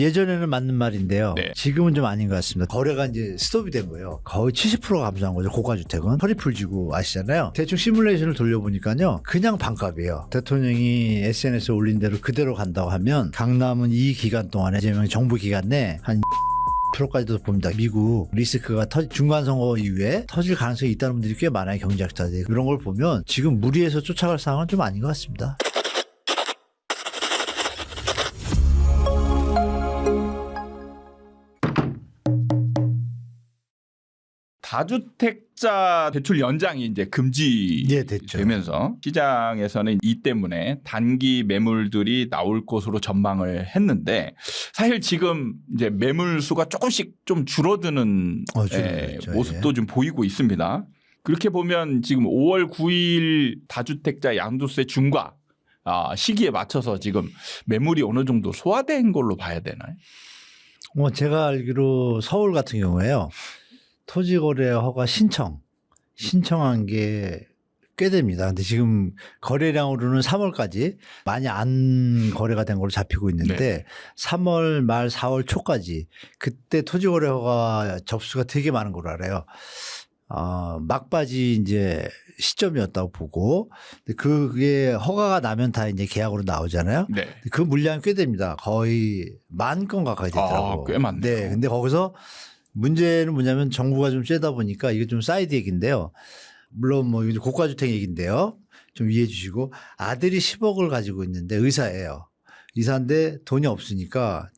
예전에는 맞는 말인데요. 네. 지금은 좀 아닌 것 같습니다. 거래가 이제 스톱이 된 거예요. 거의 70%가 감소한 거죠. 고가주택은. 허리풀지구 아시잖아요. 대충 시뮬레이션을 돌려보니까요. 그냥 반값이에요. 대통령이 SNS에 올린 대로 그대로 간다고 하면 강남은 이 기간 동안에 이재명 정부 기간 내 한 프로까지도 봅니다. 미국 리스크가 중간선거 이후에 터질 가능성이 있다는 분들이 꽤 많아요. 경제학자들이. 그런 걸 보면 지금 무리해서 쫓아갈 상황은 좀 아닌 것 같습니다. 다주택자 대출 연장이 이제 됐죠. 금지되면서 시장에서는 이 때문에 단기 매물들이 나올 것으로 전망을 했는데 사실 지금 이제 매물 수가 조금씩 좀 줄어드는 모습도 좀 보이고 있습니다. 그렇게 보면 지금 5월 9일 다주택자 양도세 중과 시기에 맞춰서 지금 매물이 어느 정도 소화된 걸로 봐야 되나요? 제가 알기로 서울 같은 경우에요. 토지거래 허가 신청한 게 꽤 됩니다. 근데 지금 거래량으로는 3월까지 많이 안 거래가 된 걸로 잡히고 있는데 네. 3월 말 4월 초까지 그때 토지거래 허가 접수가 되게 많은 걸로 알아요. 막바지 이제 시점이었다고 보고 그게 허가가 나면 다 이제 계약으로 나오잖아요. 네. 그 물량이 꽤 됩니다. 거의 10,000건 가까이 되더라고요. 꽤 많네요. 네. 근데 거기서 문제는 뭐냐면 정부가 좀 쬐다 보니까 이게 좀 사이드 얘기인데요. 물론 뭐 고가주택 얘기인데요. 좀 이해해 주시고 아들이 10억을 가지고 있는데 의사예요. 의사인데 돈이 없으니까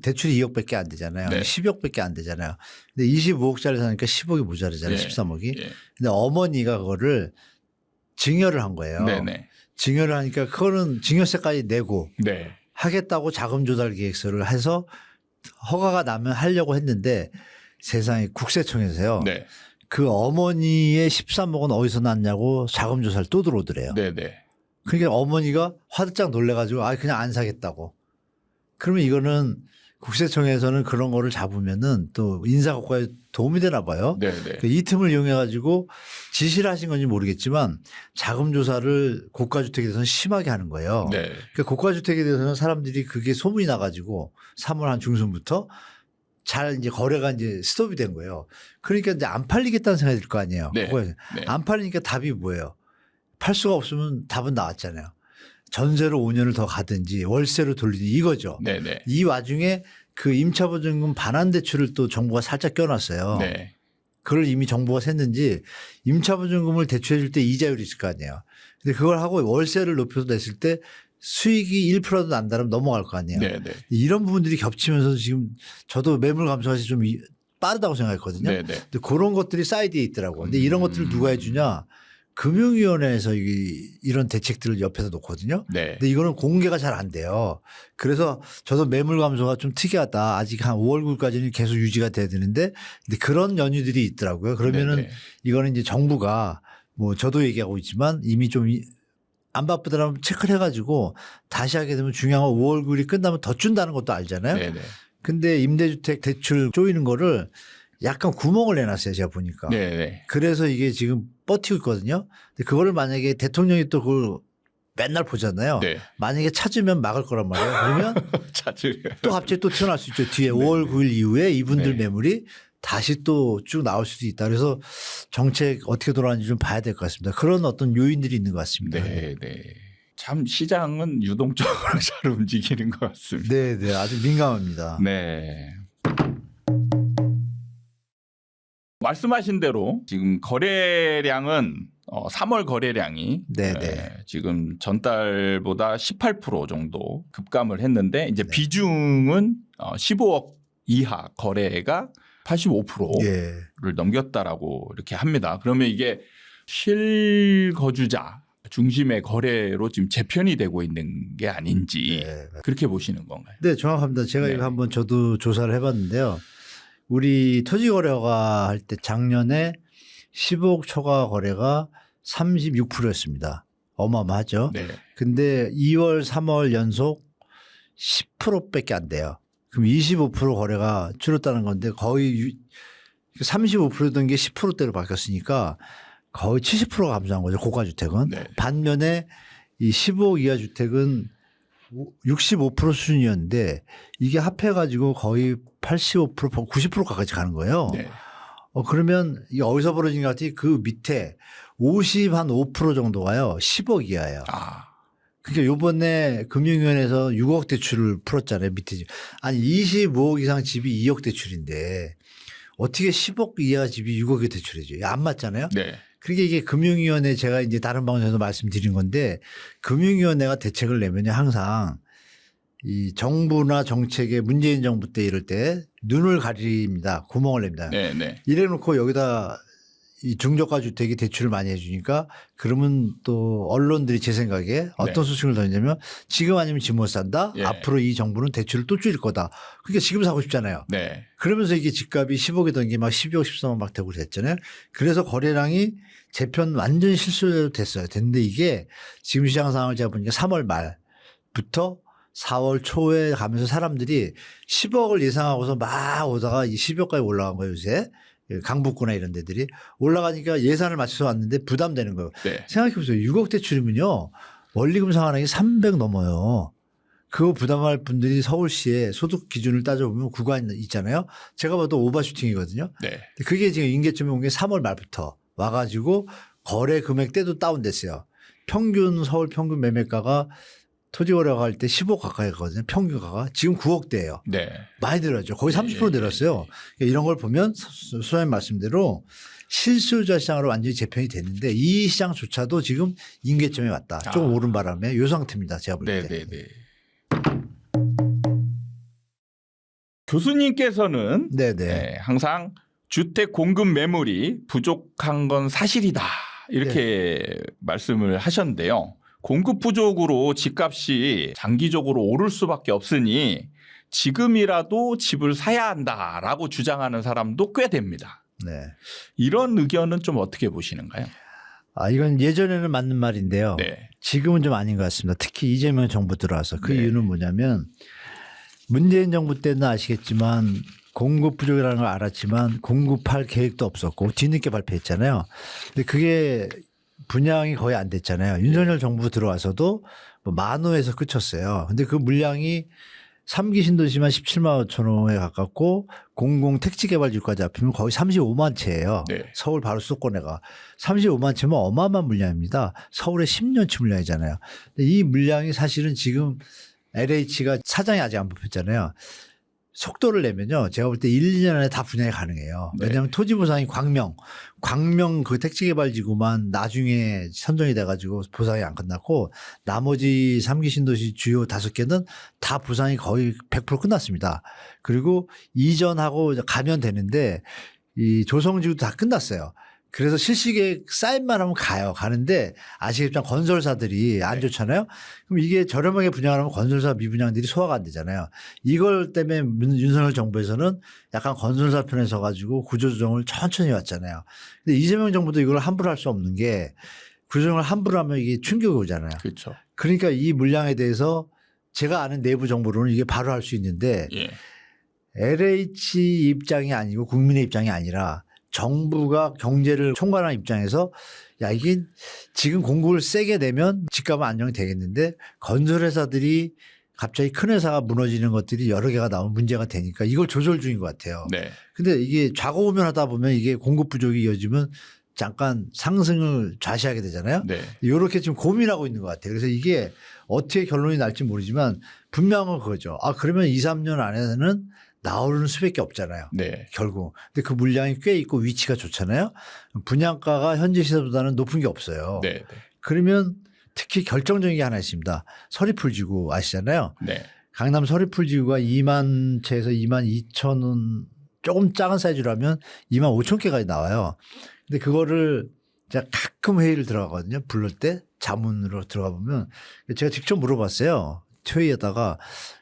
대출이 2억밖에 안 되잖아요. 네. 10억밖에 안 되잖아요. 근데 25억짜리 사니까 10억이 모자르잖아요. 네. 13억이. 네. 근데 어머니가 그거를 증여를 한 거예요. 네네. 증여를 하니까 그거는 증여세까지 내고 네. 하겠다고 자금 조달 계획서를 해서 허가가 나면 하려고 했는데 세상에 국세청에서요. 네. 그 어머니의 13억은 어디서 났냐고 자금 조사를 또 들어오더래요. 네네. 그러니까 어머니가 화들짝 놀래가지고 그냥 안 사겠다고. 그러면 이거는 국세청에서는 그런 거를 잡으면은 또 인사고과에 도움이 되나 봐요. 네네. 이 틈을 이용해가지고 지시를 하신 건지 모르겠지만 자금 조사를 고가주택에 대해서는 심하게 하는 거예요. 네. 그러니까 고가주택에 대해서는 사람들이 그게 소문이 나가지고 3월 한 중순부터 잘 이제 거래가 이제 스톱이 된 거예요. 그러니까 이제 안 팔리겠다는 생각이 들 거 아니에요. 네. 네. 안 팔리니까 답이 뭐예요? 팔 수가 없으면 답은 나왔잖아요. 전세로 5년을 더 가든지 월세로 돌리든지 이거죠. 네네. 이 와중에 그 임차보증금 반환 대출을 또 정부가 살짝 껴놨어요. 네. 그걸 이미 정부가 샜는지 임차보증금을 대출해 줄 때 이자율이 있을 거 아니에요. 근데 그걸 하고 월세를 높여서 냈을 때 수익이 1%도 난다면 넘어갈 거 아니에요. 네네. 이런 부분들이 겹치면서 지금 저도 매물 감소가 좀 빠르다고 생각했거든요. 네네. 근데 그런 것들이 사이드에 있더라고요. 근데 이런 것들을 누가 해주냐. 금융위원회에서 이런 대책들을 옆에서 놓거든요. 네. 근데 이거는 공개가 잘 안 돼요. 그래서 저도 매물 감소가 좀 특이하다. 아직 한 5월 9일까지는 계속 유지가 돼야 되는데 근데 그런 연유들이 있더라고요. 그러면은 네네. 이거는 이제 정부가 뭐 저도 얘기하고 있지만 이미 좀 안 바쁘더라면 체크를 해가지고 다시 하게 되면 중요한 건 5월 9일이 끝나면 더 준다는 것도 알잖아요. 네네. 근데 임대주택 대출 조이는 거를 약간 구멍을 내놨어요. 제가 보니까. 네네. 그래서 이게 지금 버티고 있거든요. 근데 그거를 만약에 대통령이 또 그걸 맨날 보잖아요. 네. 만약에 찾으면 막을 거란 말이에요. 그러면 찾으려. 또 갑자기 또 튀어나올 수 있죠. 뒤에 5월 9일 이후에 이분들 네. 매물이 다시 또 쭉 나올 수도 있다. 그래서 정책 어떻게 돌아가는지 좀 봐야 될 것 같습니다. 그런 어떤 요인들이 있는 것 같습니다. 네, 네. 참 시장은 유동적으로 잘 움직이는 것 같습니다. 네, 네. 아주 민감합니다. 네. 말씀하신 대로 지금 거래량은 3월 거래량이 지금 전달보다 18% 정도 급감을 했는데 이제 비중은 15억 이하 거래가 85%를 넘겼다라고 이렇게 합니다. 그러면 이게 실거주자 중심의 거래로 지금 재편이 되고 있는 게 아닌지 그렇게 보시는 건가요? 네, 정확합니다. 제가 이거 한번 저도 조사를 해봤는데요. 우리 토지거래가 할 때 작년에 15억 초과 거래가 36%였습니다. 어마어마하죠. 네. 근데 2월, 3월 연속 10%밖에 안 돼요. 그럼 25% 거래가 줄었다는 건데 거의 35%던 게 10%대로 바뀌었으니까 거의 70%가 감소한 거죠. 고가주택은. 네. 반면에 이 15억 이하 주택은 65% 수준이었는데 이게 합해가지고 거의 85%, 90% 가까이 가는 거예요. 네. 그러면 이게 어디서 벌어진 것 같아요? 그 밑에 5% 정도가요. 10억 이하예요. 그러니까 요번에 금융위원회에서 6억 대출을 풀었잖아요. 밑에 집. 아니 25억 이상 집이 2억 대출인데 어떻게 10억 이하 집이 6억의 대출이죠? 안 맞잖아요. 네. 그러니까 이게 금융위원회 제가 이제 다른 방송에서 말씀드린 건데 금융위원회가 대책을 내면요 항상 이 정부나 정책에 문재인 정부 때 이럴 때 눈을 가립니다. 구멍을 냅니다. 네, 네. 이래 놓고 여기다 이 중저가 주택이 대출을 많이 해주니까 그러면 또 언론들이 제 생각에 어떤 수식을 던지냐면 지금 아니면 집 못 산다. 예. 앞으로 이 정부는 대출을 또 줄일 거다. 그러니까 지금 사고 싶잖아요. 네. 그러면서 이게 집값이 10억이던 게 막 12억, 13억 막 되고 그랬잖아요. 그래서 거래량이 재편 완전 실수로 됐어요. 됐는데 이게 지금 시장 상황을 제가 보니까 3월 말부터 4월 초에 가면서 사람들이 10억을 예상하고서 막 오다가 이 10억까지 올라간 거예요 요새. 강북구나 이런 데들이 올라가니까 예산을 맞춰서 왔는데 부담되는 거예요. 네. 생각해 보세요. 6억 대출이면요. 원리금 상환액이 300 넘어요. 그거 부담할 분들이 서울시에 소득 기준을 따져보면 구간 있잖아요. 제가 봐도 오버슈팅이거든요. 네. 그게 지금 임계점에 온 게 3월 말부터 와가지고 거래 금액대도 다운됐어요. 평균 서울 평균 매매가가 토지 거래가 할 때 10억 가까이 가거든요. 평균가가. 지금 9억대예요. 네. 많이 내렸죠. 거의 30% 내렸어요. 이런 걸 보면 소장님 말씀대로 실수요자 시장으로 완전히 재편이 됐는데 이 시장조차도 지금 임계점에 왔다. 조금 오른 바람에 이 상태입니다. 제가 볼 때. 네네네. 교수님께서는 네, 항상 주택 공급 매물이 부족한 건 사실이다. 이렇게 말씀을 하셨는데요. 공급 부족으로 집값이 장기적으로 오를 수밖에 없으니 지금이라도 집을 사야 한다라고 주장하는 사람도 꽤 됩니다. 네. 이런 의견은 좀 어떻게 보시는가요? 이건 예전에는 맞는 말인데요. 네. 지금은 좀 아닌 것 같습니다. 특히 이재명 정부 들어와서 그 네. 이유는 뭐냐면 문재인 정부 때는 아시겠지만 공급 부족이라는 걸 알았지만 공급할 계획도 없었고 뒤늦게 발표했잖아요. 근데 그게 분양이 거의 안 됐잖아요. 윤석열 정부 들어와서도 뭐 10,000호에서 그쳤어요. 근데 그 물량이 3기 신도시만 17만 5천 호에 가깝고 공공 택지 개발지구까지 합치면 거의 35만 채예요. 네. 서울 바로 수도권에가 35만 채면 어마어마한 물량입니다. 서울의 10년치 물량이잖아요. 근데 이 물량이 사실은 지금 LH가 사장이 아직 안 뽑혔잖아요. 속도를 내면요. 제가 볼 때 1, 2년 안에 다 분양이 가능해요. 왜냐하면 네. 토지 보상이 광명 그 택지개발지구만 나중에 선정이 돼가지고 보상이 안 끝났고 나머지 3기 신도시 주요 5개는 다 보상이 거의 100% 끝났습니다. 그리고 이전하고 가면 되는데 이 조성지구도 다 끝났어요. 그래서 실시계획 사인만 하면 가는데 아시겠지만 건설사들이 안 좋잖아요. 그럼 이게 저렴하게 분양하면 건설사 미분양들이 소화가 안 되잖아요. 이걸 때문에 윤석열 정부에서는 약간 건설사 편에 서가지고 구조조정을 천천히 왔잖아요. 근데 이재명 정부도 이걸 함부로 할 수 없는 게 구조조정을 함부로 하면 이게 충격이 오잖아요. 그렇죠. 그러니까 이 물량에 대해서 제가 아는 내부 정보로는 이게 바로 할 수 있는데 예. LH 입장이 아니고 국민의 입장이 아니라 정부가 경제를 총괄하는 입장에서 야 이게 지금 공급을 세게 내면 집값은 안정이 되겠는데 건설회사들이 갑자기 큰 회사가 무너지는 것들이 여러 개가 나오면 문제가 되니까 이걸 조절 중인 것 같아요. 네. 근데 이게 좌고우면하다 보면 이게 공급 부족이 이어지면 잠깐 상승을 좌시하게 되잖아요. 네. 이렇게 지금 고민하고 있는 것 같아요. 그래서 이게 어떻게 결론이 날지 모르지만 분명한 건 그거죠. 그러면 2, 3년 안에는 나오는 수밖에 없잖아요. 네. 결국. 근데 그 물량이 꽤 있고 위치가 좋잖아요. 분양가가 현재 시세보다는 높은 게 없어요. 네. 그러면 특히 결정적인 게 하나 있습니다. 서리풀지구 아시잖아요. 네. 강남 서리풀지구가 2만 채에서 2만 2천 원 조금 작은 사이즈라면 2만 5천 개까지 나와요. 근데 그거를 제가 가끔 회의를 들어가거든요. 부를 때 자문으로 들어가 보면 제가 직접 물어봤어요. 회의에다가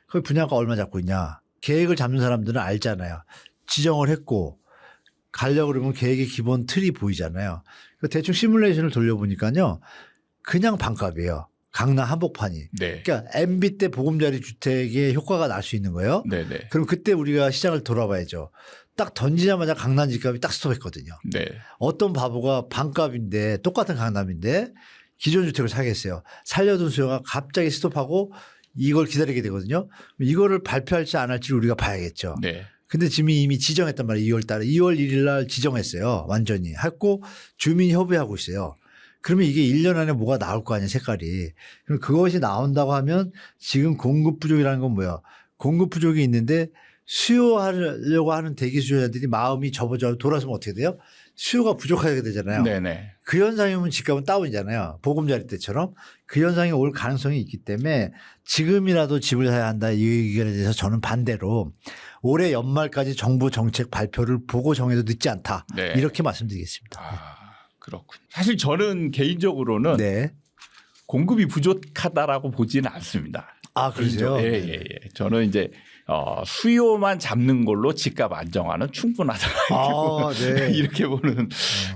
거기 분양가 얼마 잡고 있냐. 계획을 잡는 사람들은 알잖아요. 지정을 했고 가려고 그러면 계획의 기본 틀이 보이잖아요. 대충 시뮬레이션을 돌려보니까요. 그냥 반값이에요. 강남 한복판이. 네. 그러니까 MB 때 보금자리 주택의 효과가 날 수 있는 거예요. 네네. 그럼 그때 우리가 시장을 돌아봐야죠. 딱 던지자마자 강남 집값이 딱 스톱했거든요. 네. 어떤 바보가 반값인데 똑같은 강남인데 기존 주택을 사겠어요. 살려둔 수요가 갑자기 스톱하고 이걸 기다리게 되거든요. 이거를 발표할지 안 할지 우리가 봐야겠죠. 네. 근데 이미 지정했단 말이에요. 2월 달에. 2월 1일 날 지정했어요. 완전히. 했고 주민이 협의하고 있어요. 그러면 이게 1년 안에 뭐가 나올 거 아니에요. 색깔이. 그럼 그것이 나온다고 하면 지금 공급 부족이라는 건 뭐야. 공급 부족이 있는데 수요하려고 하는 대기 수요자들이 마음이 접어져 돌아서면 어떻게 돼요? 수요가 부족하게 되잖아요. 네네. 그 현상이면 집값은 다운이잖아요. 보금자리 때처럼. 그 현상이 올 가능성이 있기 때문에 지금이라도 집을 사야 한다 이 의견에 대해서 저는 반대로 올해 연말까지 정부 정책 발표를 보고 정해도 늦지 않다. 네. 이렇게 말씀드리겠습니다. 그렇군요. 사실 저는 개인적으로는 네. 공급이 부족하다라고 보지는 않습니다. 아, 그러세요? 예. 저는 이제 수요만 잡는 걸로 집값 안정화는 충분하다. 네. 이렇게 보는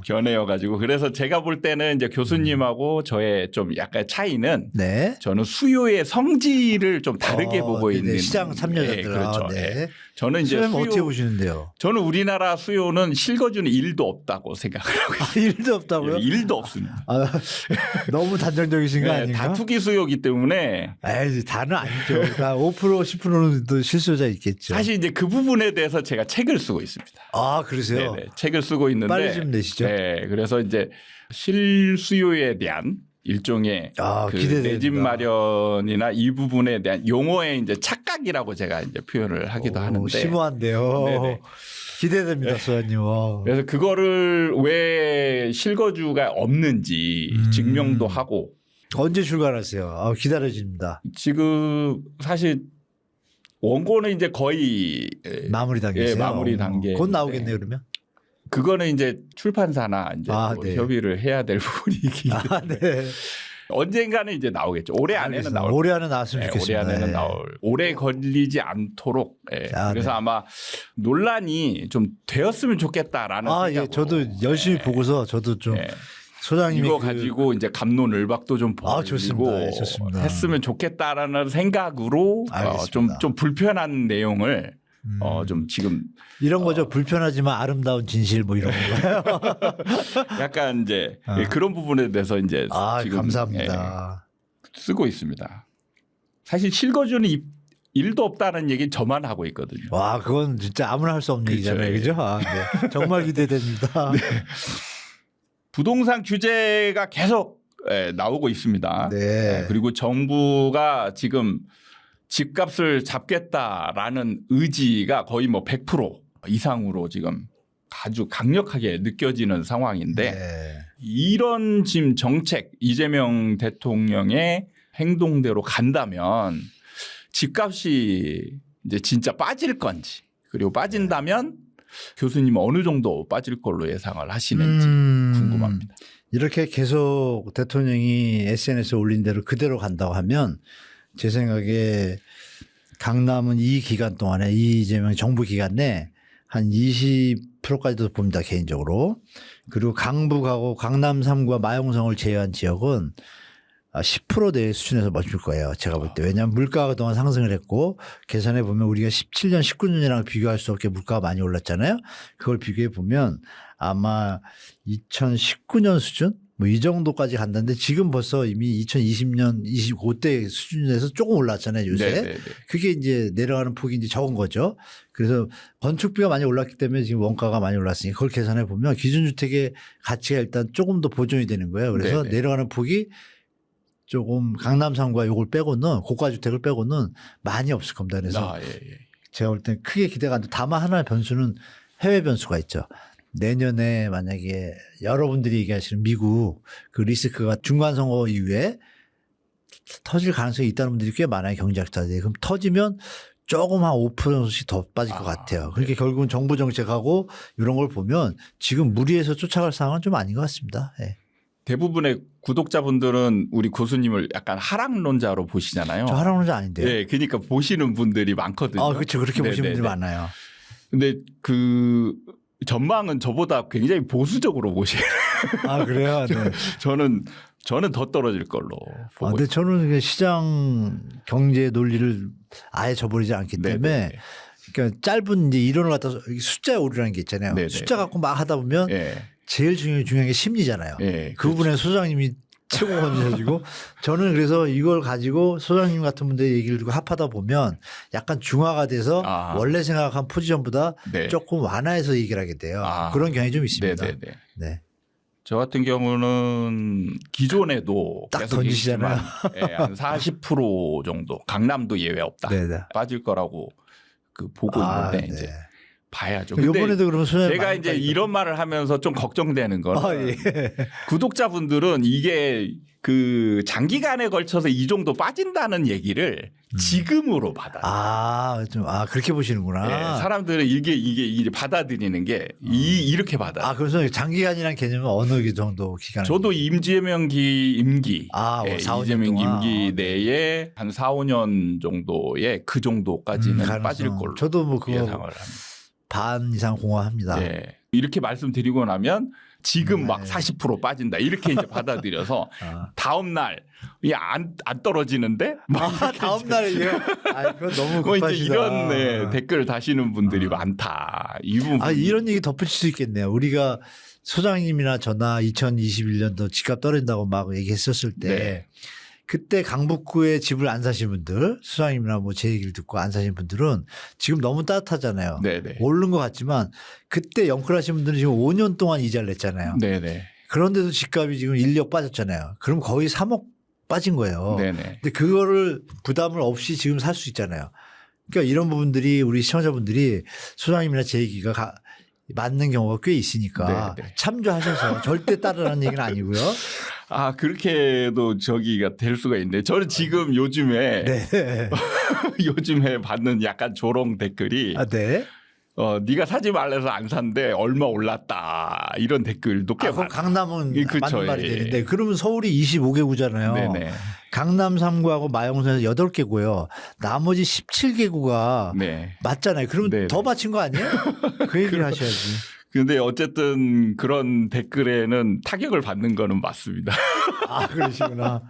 견해여 가지고 그래서 제가 볼 때는 이제 교수님하고 저의 좀 약간 차이는 네. 저는 수요의 성질을 좀 다르게 보고 네네. 있는 시장 참여자들. 예, 그렇죠. 네. 예. 저는 이제 수요는 어떻게 보시는데요? 저는 우리나라 수요는 실거주는 일도 없다고 생각을 하고 있어요. 일도 없다고요? 일도 없습니다. 너무 단정적이신 거 아닌가? 다 투기 수요이기 때문에. 에이, 다는 아니죠. 그러니까 5% 10%는 또 실수요자 있겠죠. 사실 이제 그 부분에 대해서 제가 책을 쓰고 있습니다. 아, 그러세요? 네네. 책을 쓰고 있는데. 빨리 좀 내시죠. 네. 그래서 이제 실수요에 대한 일종의 그 내 집 마련이나 이 부분에 대한 용어의 이제 착각이라고 제가 이제 표현을 하기도 하는데. 심오한데요. 네네. 기대됩니다, 소장님. 그래서 그거를 왜 실거주가 없는지 증명도 하고. 언제 출간하세요? 기다려집니다. 지금 사실 원고는 이제 거의 마무리 단계세요. 예, 마무리 단계. 곧 나오겠네요, 그러면. 그거는 이제 출판사나 이제 네. 협의를 해야 될 부분이기 때문에 네. 언젠가는 이제 나오겠죠. 올해 안에는 나올. 올해 안에 나왔으면 좋겠습니다. 올해 안에는 나올. 오래 걸리지 않도록. 그래서 아마 논란이 좀 되었으면 좋겠다라는 생각으로. 저도 열심히 보고서 저도 좀 소장님이 이거 가지고 이제 갑론을박도 좀 벌이고 좋습니다. 했으면 좋겠다라는 생각으로 좀 불편한 내용을 좀 지금 이런 거죠. 불편하지만 아름다운 진실 뭐 이런 거예요. 약간 이제 그런 부분에 대해서 이제 지금 감사합니다. 쓰고 있습니다. 사실 실거주는 일도 없다는 얘기 저만 하고 있거든요. 와, 그건 진짜 아무나 할 수 없는 얘기잖아요, 그죠? 네. 정말 기대됩니다. 네. 부동산 규제가 계속 나오고 있습니다. 네. 그리고 정부가 지금 집값을 잡겠다라는 의지가 거의 뭐 100% 이상으로 지금 아주 강력하게 느껴지는 상황인데 이런 지금 정책 이재명 대통령의 행동대로 간다면 집값이 이제 진짜 빠질 건지 그리고 빠진다면 교수님 어느 정도 빠질 걸로 예상을 하시는지 궁금합니다. 이렇게 계속 대통령이 SNS에 올린 대로 그대로 간다고 하면 제 생각에 강남은 이 기간 동안에 이재명 정부 기간 내 한 20%까지도 봅니다. 개인적으로. 그리고 강북하고 강남 3구와 마용성을 제외한 지역은 10%대 수준에서 멈출 거예요. 제가 볼 때. 왜냐하면 물가가 그동안 상승을 했고 계산해 보면 우리가 17년, 19년이랑 비교할 수 없게 물가가 많이 올랐잖아요. 그걸 비교해 보면 아마 2019년 수준? 뭐 이 정도까지 간다는데 지금 벌써 이미 2020년 25대 수준에서 조금 올랐잖아요. 요새. 네네네. 그게 이제 내려가는 폭이 이제 적은 거죠. 그래서 건축비가 많이 올랐기 때문에 지금 원가가 많이 올랐으니 그걸 계산해 보면 기준주택의 가치가 일단 조금 더 보존이 되는 거예요. 그래서 네네. 내려가는 폭이 조금 강남 3구와 요걸 빼고는 고가주택을 빼고는 많이 없을 겁니다. 그래서 제가 볼 땐 크게 기대가 안 돼. 다만 하나의 변수는 해외 변수가 있죠. 내년에 만약에 여러분들이 얘기하시는 미국 그 리스크가 중간선거 이후에 터질 가능성이 있다는 분들이 꽤 많아요. 경제학자들이. 그럼 터지면 조금 한 5%씩 더 빠질 것 같아요. 그러니까 결국은 정부 정책하고 이런 걸 보면 지금 무리해서 쫓아갈 상황은 좀 아닌 것 같습니다. 네. 대부분의 구독자분들은 우리 교수님을 약간 하락론자로 보시잖아요. 저 하락론자 아닌데요. 네, 그러니까 보시는 분들이 많거든요. 그렇죠. 그렇게 보시는 분들이 많아요. 근데 그 전망은 저보다 굉장히 보수적으로 보시는. 그래요? 네. 저는 더 떨어질 걸로 보고. 근데 저는 시장 경제 논리를 아예 저버리지 않기 때문에 네네. 그러니까 짧은 이제 이론을 갖다 숫자에 오르라는 게 있잖아요. 네네. 숫자 갖고 막 하다 보면 제일 중요한 게 심리잖아요. 그 그렇죠. 부분에 소장님이 최고 건조해지고 저는 그래서 이걸 가지고 소장님 같은 분들 얘기를 듣고 합하다 보면 약간 중화가 돼서 원래 생각한 포지션보다 네. 조금 완화해서 얘기를 하게 돼요. 그런 경향이 좀 있습니다. 네네네. 네. 저 같은 경우는 기존에도 딱 계속 던지시잖아요. 예, 한 40% 정도 강남도 예외 없다. 네네. 빠질 거라고 그 보고 있는데 이제 봐야죠. 이번에도 그러면 제가 이제 이런 말을 하면서 좀 걱정되는 거는 예. 구독자분들은 이게 그 장기간에 걸쳐서 이 정도 빠진다는 얘기를 지금으로 받아요. 그렇게 보시는구나. 네, 사람들은 이게 받아들이는 게 이렇게 받아요. 그래서 장기간이라는 개념은 어느 정도 기간? 저도 이재명 임기, 4, 5년 이재명 동안. 임기 내에 한 4, 5년 정도에 그 정도까지는 빠질 걸로 저도 뭐 그거 예상을 합니다. 반 이상 공감합니다. 네. 이렇게 말씀드리고 나면 지금 막 40% 빠진다 이렇게 이제 받아들여서 다음 날 안 떨어지는데 다음 날에 그건 너무 뭐 급하시다. 이제 이런 댓글 다시는 분들이 많다. 이 부분 이런 얘기 덧붙일 수 있겠네요. 우리가 소장님이나 저나 2021년도 집값 떨어진다고 막 얘기했었을 때 그때 강북구에 집을 안 사신 분들, 수장님이나 뭐 제 얘기를 듣고 안 사신 분들은 지금 너무 따뜻하잖아요. 네네. 오른 것 같지만 그때 영끌하신 분들은 지금 5년 동안 이자를 냈잖아요. 네네. 그런데도 집값이 지금 1억 빠졌잖아요. 그럼 거의 3억 빠진 거예요. 네네. 근데 그거를 부담을 없이 지금 살 수 있잖아요. 그러니까 이런 부분들이 우리 시청자분들이 소장님이나 제 얘기가 맞는 경우가 꽤 있으니까 참조하셔서 절대 따르라는 얘기는 아니고요. 그렇게도 저기가 될 수가 있는데 저는 지금 요즘에 요즘에 받는 약간 조롱 댓글이 네가 사지 말래서 안 산데 얼마 올랐다 이런 댓글도 꽤 많아요. 강남은 그렇죠. 맞는 말이 되는데 그러면 서울이 25개구잖아요. 네네. 강남 3구하고 마영선에서 8개고요. 나머지 17개구가 맞잖아요. 그러면 더 맞힌 거 아니에요? 그 얘기를 하셔야지. 근데 어쨌든 그런 댓글에는 타격을 받는 거는 맞습니다. 그러시구나.